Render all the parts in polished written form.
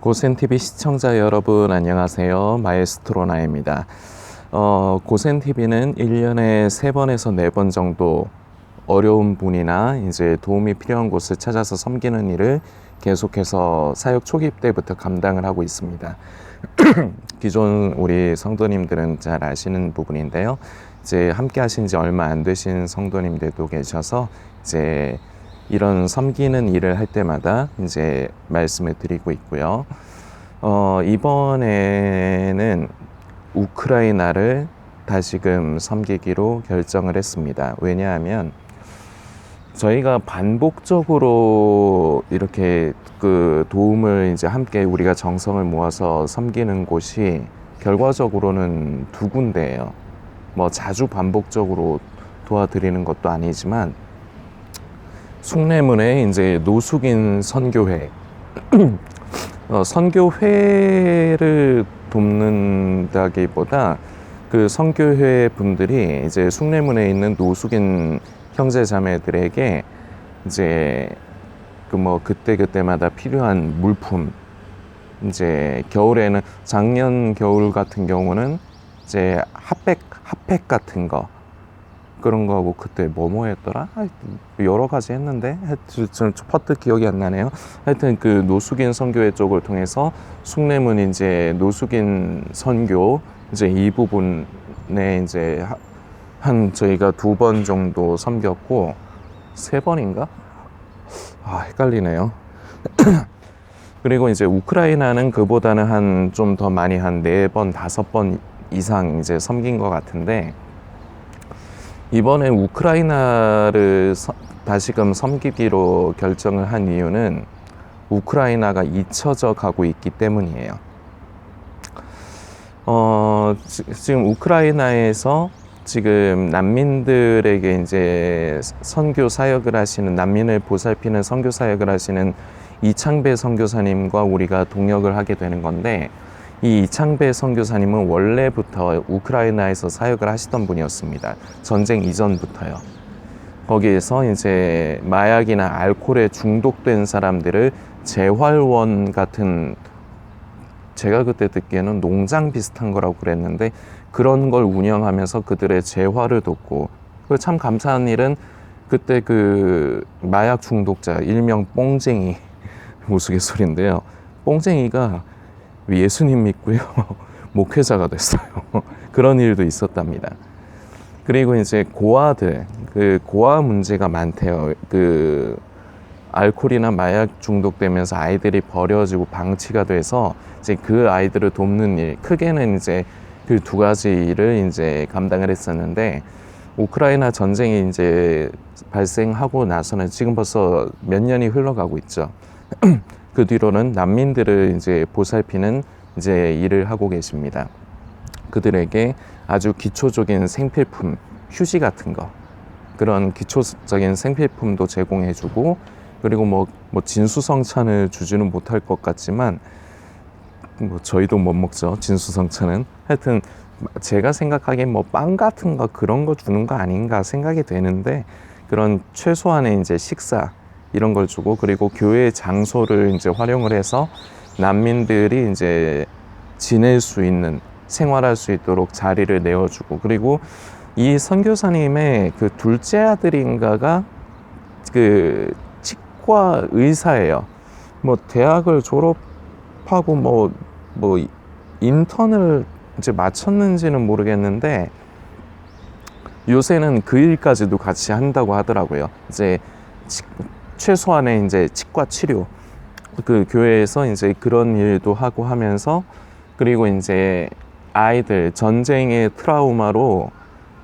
고센TV 시청자 여러분 안녕하세요. 마에스트로나입니다. 고센TV는 1년에 3번에서 4번 정도 어려운 분이나 이제 도움이 필요한 곳을 찾아서 섬기는 일을 계속해서 사역 초기 때부터 감당을 하고 있습니다. 기존 우리 성도님들은 잘 아시는 부분인데요. 이제 함께 하신 지 얼마 안 되신 성도님들도 계셔서 이제 이런 섬기는 일을 할 때마다 이제 말씀을 드리고 있고요. 이번에는 우크라이나를 다시금 섬기기로 결정을 했습니다. 왜냐하면 저희가 반복적으로 이렇게 그 도움을 이제 함께 우리가 정성을 모아서 섬기는 곳이 결과적으로는 2군데예요. 뭐 자주 반복적으로 도와드리는 것도 아니지만 숭례문에 이제 노숙인 선교회 선교회를 돕는다기보다 그 선교회 분들이 이제 숭례문에 있는 노숙인 형제 자매들에게 이제 그 뭐 그때마다 필요한 물품, 이제 겨울에는 작년 겨울 같은 경우는 이제 핫팩 같은 거 그런 거하고 그때 뭐였더라? 여러 가지 했는데 저는 퍼뜩 기억이 안 나네요. 하여튼 그 노숙인 선교회 쪽을 통해서 숭례문 이제 노숙인 선교 이제 이 부분에 이제 한 저희가 2번 정도 섬겼고 3번인가? 헷갈리네요. 그리고 이제 우크라이나는 그보다는 한 좀 더 많이 한 4번, 5번 이상 이제 섬긴 것 같은데 이번에 우크라이나를 다시금 섬기기로 결정을 한 이유는 우크라이나가 잊혀져 가고 있기 때문이에요. 지금 우크라이나에서 지금 난민들에게 이제 선교 사역을 하시는, 난민을 보살피는 선교 사역을 하시는 이창배 선교사님과 우리가 동역을 하게 되는 건데, 이 이창배 선교사님은 원래부터 우크라이나에서 사역을 하시던 분이었습니다. 전쟁 이전부터요. 거기에서 이제 마약이나 알코올에 중독된 사람들을 재활원 같은, 제가 그때 듣기에는 농장 비슷한 거라고 그랬는데 그런 걸 운영하면서 그들의 재활을 돕고, 참 감사한 일은 그때 그 마약 중독자 일명 뽕쟁이 우스갯소리인데요. 뽕쟁이가 예수님 믿고요 목회자가 됐어요. 그런 일도 있었답니다. 그리고 이제 고아들, 그 고아 문제가 많대요. 그 알코올이나 마약 중독되면서 아이들이 버려지고 방치가 돼서 이제 그 아이들을 돕는 일, 크게는 이제 그 2가지 일을 이제 감당을 했었는데, 우크라이나 전쟁이 이제 발생하고 나서는 지금 벌써 몇 년이 흘러가고 있죠. 그 뒤로는 난민들을 이제 보살피는 이제 일을 하고 계십니다. 그들에게 아주 기초적인 생필품, 휴지 같은 거, 그런 기초적인 생필품도 제공해주고, 그리고 뭐 진수성찬을 주지는 못할 것 같지만, 뭐 저희도 못 먹죠, 진수성찬은. 하여튼 제가 생각하기엔 뭐 빵 같은 거 그런 거 주는 거 아닌가 생각이 되는데, 그런 최소한의 이제 식사 이런 걸 주고, 그리고 교회 장소를 이제 활용을 해서 난민들이 이제 지낼 수 있는, 생활할 수 있도록 자리를 내어주고, 그리고 이 선교사님의 그 둘째 아들인가가 그 치과 의사예요. 뭐 대학을 졸업하고 뭐 인턴을 이제 마쳤는지는 모르겠는데 요새는 그 일까지도 같이 한다고 하더라고요. 이제 최소한의 이제 치과 치료, 그 교회에서 이제 그런 일도 하고 하면서, 그리고 이제 아이들, 전쟁의 트라우마로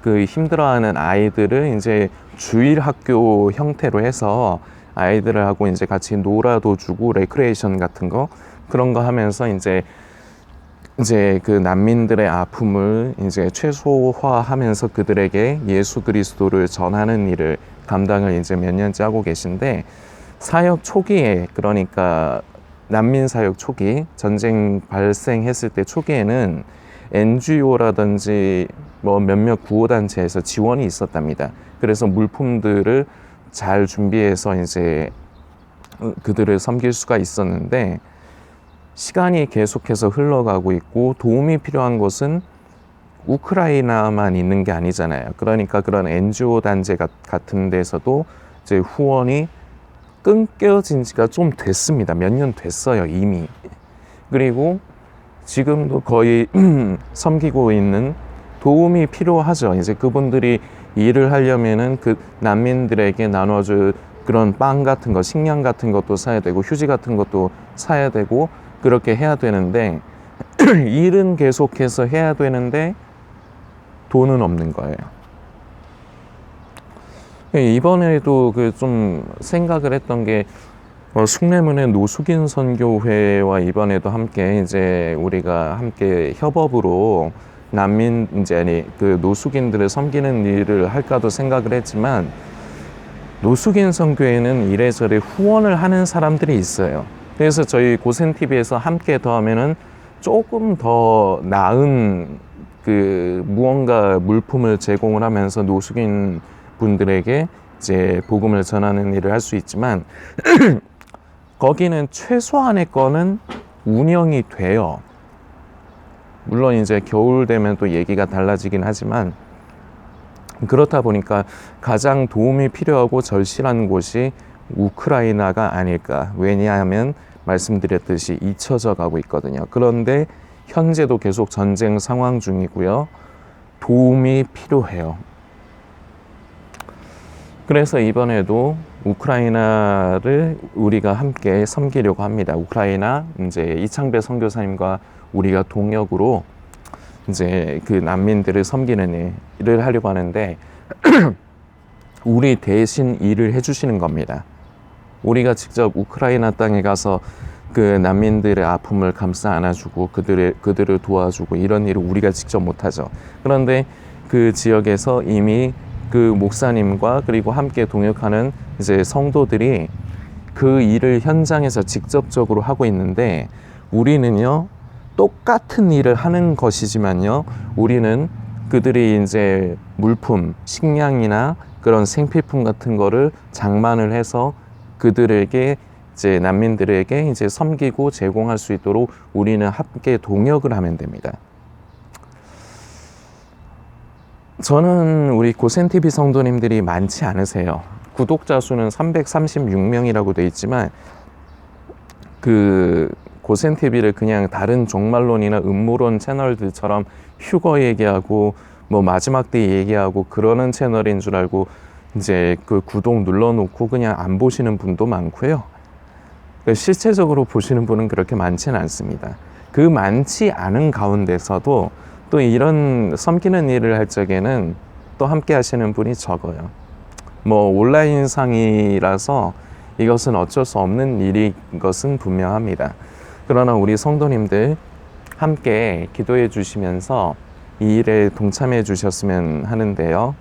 그 힘들어하는 아이들을 이제 주일 학교 형태로 해서 아이들을 하고 이제 같이 놀아도 주고, 레크레이션 같은 거 그런 거 하면서 이제 그 난민들의 아픔을 이제 최소화하면서 그들에게 예수 그리스도를 전하는 일을 감당을 이제 몇 년째 하고 계신데, 사역 초기에, 그러니까 난민 사역 초기, 전쟁 발생했을 때 초기에는 NGO라든지 뭐 몇몇 구호단체에서 지원이 있었답니다. 그래서 물품들을 잘 준비해서 이제 그들을 섬길 수가 있었는데, 시간이 계속해서 흘러가고 있고 도움이 필요한 곳은 우크라이나만 있는 게 아니잖아요. 그러니까 그런 NGO 단체 같은 데서도 이제 후원이 끊겨진 지가 좀 됐습니다. 몇 년 됐어요, 이미. 그리고 지금도 거의 섬기고 있는 도움이 필요하죠. 이제 그분들이 일을 하려면은 그 난민들에게 나눠줄 그런 빵 같은 거, 식량 같은 것도 사야 되고, 휴지 같은 것도 사야 되고, 그렇게 해야 되는데, 일은 계속해서 해야 되는데, 돈은 없는 거예요. 이번에도 그 좀 생각을 했던 게, 숭례문의 노숙인 선교회와 이번에도 함께 이제 우리가 함께 협업으로 난민 이제 아니 그 노숙인들을 섬기는 일을 할까도 생각을 했지만 노숙인 선교회는 이래저래 후원을 하는 사람들이 있어요. 그래서 저희 고센TV에서 함께 더하면은 조금 더 나은 그 무언가 물품을 제공을 하면서 노숙인 분들에게 이제 복음을 전하는 일을 할 수 있지만 거기는 최소한의 거는 운영이 돼요. 물론 이제 겨울 되면 또 얘기가 달라지긴 하지만 그렇다 보니까 가장 도움이 필요하고 절실한 곳이 우크라이나가 아닐까. 왜냐하면 말씀드렸듯이 잊혀져 가고 있거든요. 그런데 현재도 계속 전쟁 상황 중이고요. 도움이 필요해요. 그래서 이번에도 우크라이나를 우리가 함께 섬기려고 합니다. 우크라이나 이제 이창배 선교사님과 우리가 동역으로 이제 그 난민들을 섬기는 일을 하려고 하는데 우리 대신 일을 해주시는 겁니다. 우리가 직접 우크라이나 땅에 가서 그 난민들의 아픔을 감싸 안아주고 그들을 도와주고 이런 일을 우리가 직접 못하죠. 그런데 그 지역에서 이미 그 목사님과 그리고 함께 동역하는 이제 성도들이 그 일을 현장에서 직접적으로 하고 있는데 우리는요 똑같은 일을 하는 것이지만요 우리는 그들이 이제 물품, 식량이나 그런 생필품 같은 거를 장만을 해서 그들에게 이제 난민들에게 이제 섬기고 제공할 수 있도록 우리는 함께 동역을 하면 됩니다. 저는 우리 고센TV 성도님들이 많지 않으세요. 구독자 수는 336명이라고 돼 있지만 그 고센TV를 그냥 다른 종말론이나 음모론 채널들처럼 휴거 얘기하고 뭐 마지막 때 얘기하고 그러는 채널인 줄 알고 이제 그 구독 눌러놓고 그냥 안 보시는 분도 많고요. 실제적으로 보시는 분은 그렇게 많지는 않습니다. 그 많지 않은 가운데서도 또 이런 섬기는 일을 할 적에는 또 함께 하시는 분이 적어요. 뭐 온라인상이라서 이것은 어쩔 수 없는 일인 것은 분명합니다. 그러나 우리 성도님들 함께 기도해 주시면서 이 일에 동참해 주셨으면 하는데요.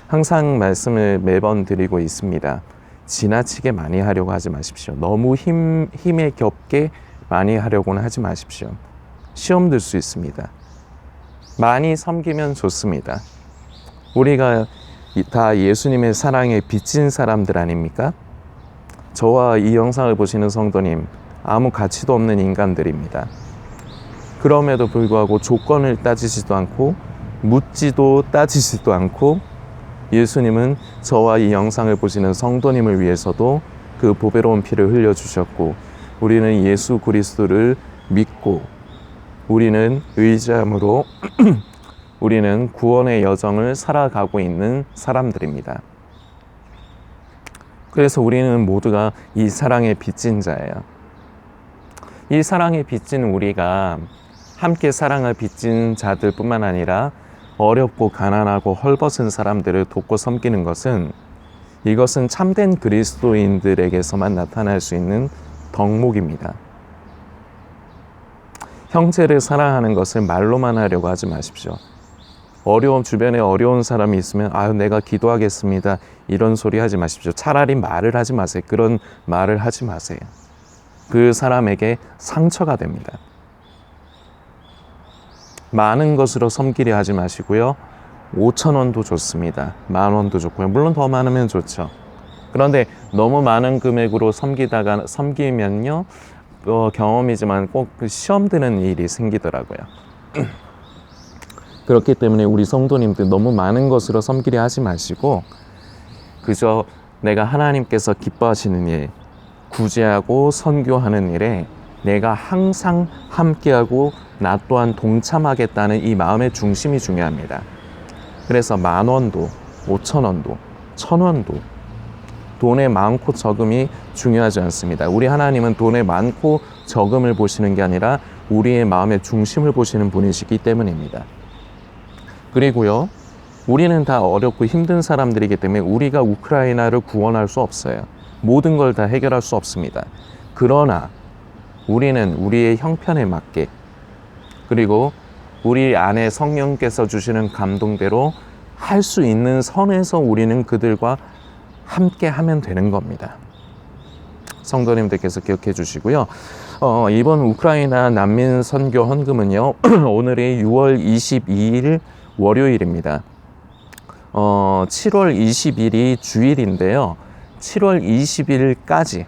항상 말씀을 매번 드리고 있습니다. 지나치게 많이 하려고 하지 마십시오. 너무 힘에 겹게 많이 하려고는 하지 마십시오. 시험 들 수 있습니다. 많이 섬기면 좋습니다. 우리가 다 예수님의 사랑에 빚진 사람들 아닙니까? 저와 이 영상을 보시는 성도님, 아무 가치도 없는 인간들입니다. 그럼에도 불구하고 조건을 따지지도 않고 묻지도 따지지도 않고 예수님은 저와 이 영상을 보시는 성도님을 위해서도 그 보배로운 피를 흘려주셨고 우리는 예수 그리스도를 믿고 우리는 의지함으로 우리는 구원의 여정을 살아가고 있는 사람들입니다. 그래서 우리는 모두가 이 사랑에 빚진 자예요. 이 사랑에 빚진 우리가 함께 사랑을 빚진 자들 뿐만 아니라 어렵고 가난하고 헐벗은 사람들을 돕고 섬기는 것은 이것은 참된 그리스도인들에게서만 나타날 수 있는 덕목입니다. 형제를 사랑하는 것을 말로만 하려고 하지 마십시오. 주변에 어려운 사람이 있으면 아유 내가 기도하겠습니다 이런 소리 하지 마십시오. 차라리 말을 하지 마세요. 그런 말을 하지 마세요. 그 사람에게 상처가 됩니다. 많은 것으로 섬기려 하지 마시고요. 5,000원도 좋습니다. 10,000원도 좋고요. 물론 더 많으면 좋죠. 그런데 너무 많은 금액으로 섬기면요 경험이지만 꼭 그 시험 드는 일이 생기더라고요. 그렇기 때문에 우리 성도님들 너무 많은 것으로 섬기려 하지 마시고 그저 내가 하나님께서 기뻐하시는 일, 구제하고 선교하는 일에 내가 항상 함께하고 나 또한 동참하겠다는 이 마음의 중심이 중요합니다. 그래서 10,000원도 5,000원도 1,000원도 돈의 많고 적음이 중요하지 않습니다. 우리 하나님은 돈의 많고 적음을 보시는 게 아니라 우리의 마음의 중심을 보시는 분이시기 때문입니다. 그리고요, 우리는 다 어렵고 힘든 사람들이기 때문에 우리가 우크라이나를 구원할 수 없어요. 모든 걸 다 해결할 수 없습니다. 그러나 우리는 우리의 형편에 맞게 그리고 우리 안에 성령께서 주시는 감동대로 할 수 있는 선에서 우리는 그들과 함께 하면 되는 겁니다. 성도님들께서 기억해 주시고요. 이번 우크라이나 난민 선교 헌금은요, 오늘이 6월 22일 월요일입니다. 7월 20일이 주일인데요. 7월 20일까지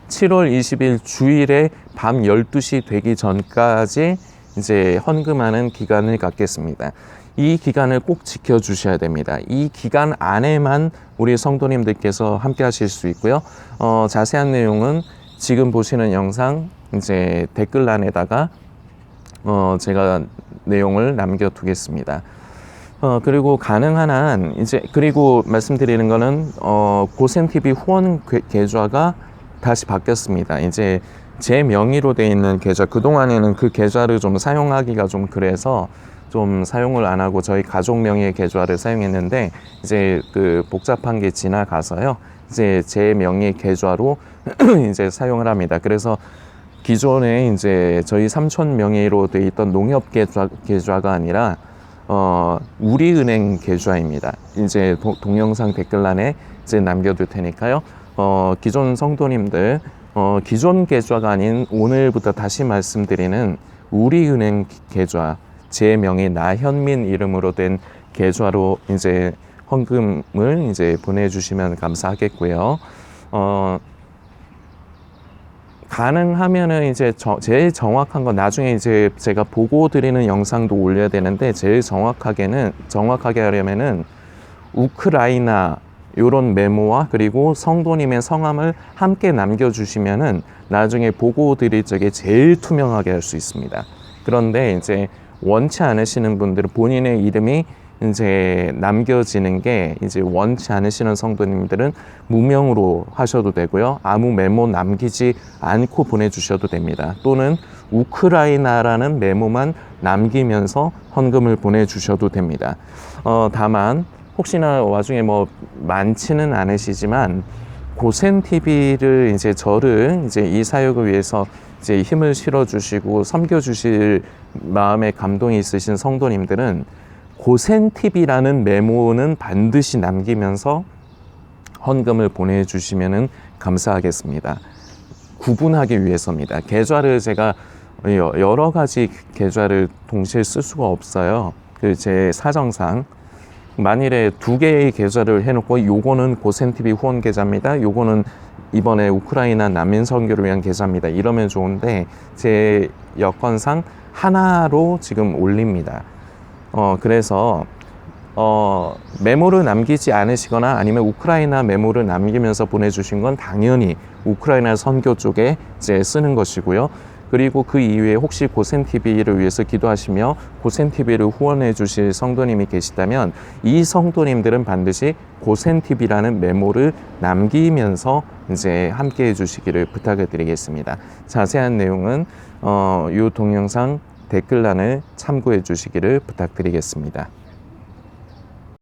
7월 20일 주일에 밤 12시 되기 전까지 이제 헌금하는 기간을 갖겠습니다. 이 기간을 꼭 지켜주셔야 됩니다. 이 기간 안에만 우리 성도님들께서 함께 하실 수 있고요. 자세한 내용은 지금 보시는 영상 이제 댓글란에다가 제가 내용을 남겨두겠습니다. 그리고 가능한 한 이제 그리고 말씀드리는 거는 고센TV 후원 계좌가 다시 바뀌었습니다. 이제 제 명의로 돼 있는 계좌, 그동안에는 그 계좌를 좀 사용하기가 좀 그래서 좀 사용을 안 하고 저희 가족 명의의 계좌를 사용했는데 이제 그 복잡한 게 지나가서요. 이제 제 명의의 계좌로 이제 사용을 합니다. 그래서 기존에 이제 저희 삼촌 명의로 돼 있던 농협 계좌가 아니라 우리은행 계좌입니다. 이제 동영상 댓글란에 이제 남겨둘 테니까요. 기존 성도님들 기존 계좌가 아닌 오늘부터 다시 말씀드리는 우리은행 계좌 제 명의 나현민 이름으로 된 계좌로 이제 헌금을 이제 보내주시면 감사하겠고요. 가능하면은 이제 제일 정확한 건 나중에 이제 제가 보고 드리는 영상도 올려야 되는데 제일 정확하게 하려면은 우크라이나 요런 메모와 그리고 성도님의 성함을 함께 남겨주시면은 나중에 보고 드릴 적에 제일 투명하게 할 수 있습니다. 그런데 이제 원치 않으시는 분들은 본인의 이름이 이제 남겨지는 게 이제 원치 않으시는 성도님들은 무명으로 하셔도 되고요. 아무 메모 남기지 않고 보내주셔도 됩니다. 또는 우크라이나라는 메모만 남기면서 헌금을 보내주셔도 됩니다. 다만 혹시나 와중에 뭐 많지는 않으시지만 고센TV를 이제 저를 이제 이 사역을 위해서 이제 힘을 실어주시고 섬겨주실 마음의 감동이 있으신 성도님들은 고센TV라는 메모는 반드시 남기면서 헌금을 보내주시면 감사하겠습니다. 구분하기 위해서입니다. 계좌를 제가 여러 가지 계좌를 동시에 쓸 수가 없어요. 그 제 사정상. 만일에 2개의 계좌를 해놓고 요거는 고센TV 후원 계좌입니다. 요거는 이번에 우크라이나 난민 선교를 위한 계좌입니다. 이러면 좋은데 제 여건상 하나로 지금 올립니다. 그래서 메모를 남기지 않으시거나 아니면 우크라이나 메모를 남기면서 보내주신 건 당연히 우크라이나 선교 쪽에 이제 쓰는 것이고요. 그리고 그 이후에 혹시 고센TV를 위해서 기도하시며 고센TV를 후원해 주실 성도님이 계시다면 이 성도님들은 반드시 고센TV라는 메모를 남기면서 이제 함께 해 주시기를 부탁을 드리겠습니다. 자세한 내용은 이 동영상 댓글란을 참고해 주시기를 부탁드리겠습니다.